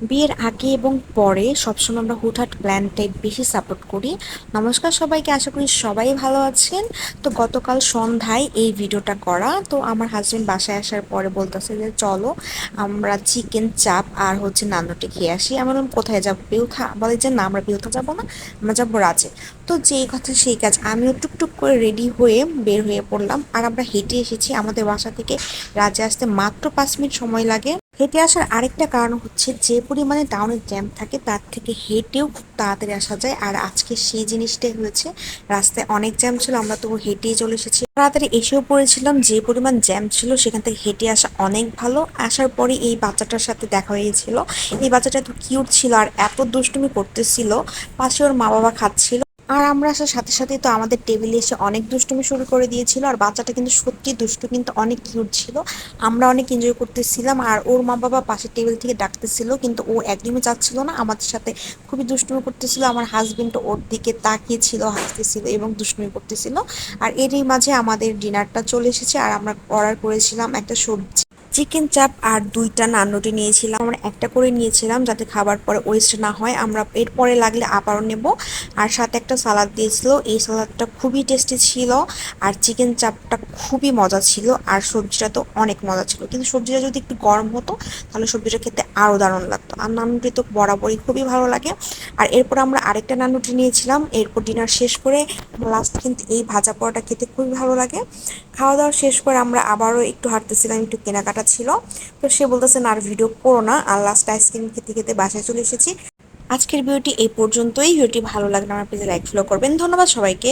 বিয়ের আগে এবং পরে সবসময় আমরা হুটহাট প্ল্যান টাইপ বেশি সাপোর্ট করি। নমস্কার সবাইকে, আশা করি সবাই ভালো আছেন। তো গতকাল সন্ধ্যায় এই ভিডিওটা করা, তো আমার হাজবেন্ড বাসায় আসার পরে বলতেছে যে চলো আমরা চিকেন চাপ আর নানরুটি খেয়ে আসি। আমি বললাম কোথায় যাবো, বিউথা? বলে যে না, আমরা বিউথা যাবো না, আমরা যাবো রাজে। তো যেই কথা সেই কাজ, আমিও টুকটুক করে রেডি হয়ে বের হয়ে পড়লাম। আর আমরা হেঁটে এসেছি, আমাদের বাসা থেকে রাজে আসতে মাত্র 5 মিনিট সময় লাগে। হেঁটে আসার আরেকটা কারণ হচ্ছে, যে পরিমাণে টাউনের জ্যাম থাকে তার থেকে হেঁটেও খুব তাড়াতাড়ি আসা যায়। আর আজকে সেই জিনিসটাই হয়েছে, রাস্তায় অনেক জ্যাম ছিল, আমরা তো হেঁটেই চলে এসেছি। তাড়াতাড়ি এসেও পড়েছিলাম, যে পরিমাণ জ্যাম ছিল সেখান থেকে হেঁটে আসা অনেক ভালো। আসার পরে এই বাচ্চাটার সাথে দেখা হয়েছিল। এই বাচ্চাটা এত কিউট ছিল আর এত দুষ্টুমি করতেছিল, পাশে ওর মা বাবা খাচ্ছিল। আর আমরা আসার সাথে সাথেই তো আমাদের টেবিলে এসে অনেক দুষ্টুমি শুরু করে দিয়েছিল। আর বাচ্চাটা কিন্তু সত্যি দুষ্টু, কিন্তু অনেক কিউট ছিল। আমরা অনেক এনজয় করতেছিলাম। আর ওর মা বাবা পাশের টেবিল থেকে ডাকতেছিল, কিন্তু ও একদমই যাচ্ছিল না, আমাদের সাথে খুবই দুষ্টুমি করতেছিল। আমার হাজবেন্ড ওর দিকে তাকিয়েছিল, হাসতেছিল এবং দুষ্টুমি করতেছিল। আর এরই মাঝে আমাদের ডিনারটা চলে এসেছে। আর আমরা অর্ডার করেছিলাম একটা সবজি চিকেন চাপ আর 2টা নান রুটি নিয়েছিলাম। আমরা একটা করে নিয়েছিলাম যাতে খাবার পরে ওয়েস্ট না হয়, আমরা এরপরে লাগলে আবারও নেব। আর সাথে একটা সালাদ দিয়েছিল, এই সালাদটা খুবই টেস্টি ছিল। আর চিকেন চাপটা খুবই মজা ছিল। আর সবজিটা তো অনেক মজা ছিল, কিন্তু সবজিটা যদি একটু গরম হতো তাহলে সবজিটা খেতে আরও দারুণ লাগতো। আর নান রুটি তো বরাবরই খুবই ভালো লাগে। আর এরপর আমরা আরেকটা নান রুটি নিয়েছিলাম। এরপর ডিনার শেষ করে লাস্ট কিন্তু এই ভাজা পোড়াটা খেতে খুবই ভালো লাগে। খাওয়া দাওয়া শেষ করে আমরা আবারও একটু হাঁটতেছিলাম, একটু কেনাকাটা ছিল। তো সে বলতেছে না আর ভিডিও করো না। আর লাস্ট আইসক্রিম খেতে খেতে বাসায় চলে এসেছি। আজকের ভিডিওটি এই পর্যন্তই। ভিডিওটি ভালো লাগলে আমার পেজে লাইক ফলো করবেন। ধন্যবাদ সবাইকে।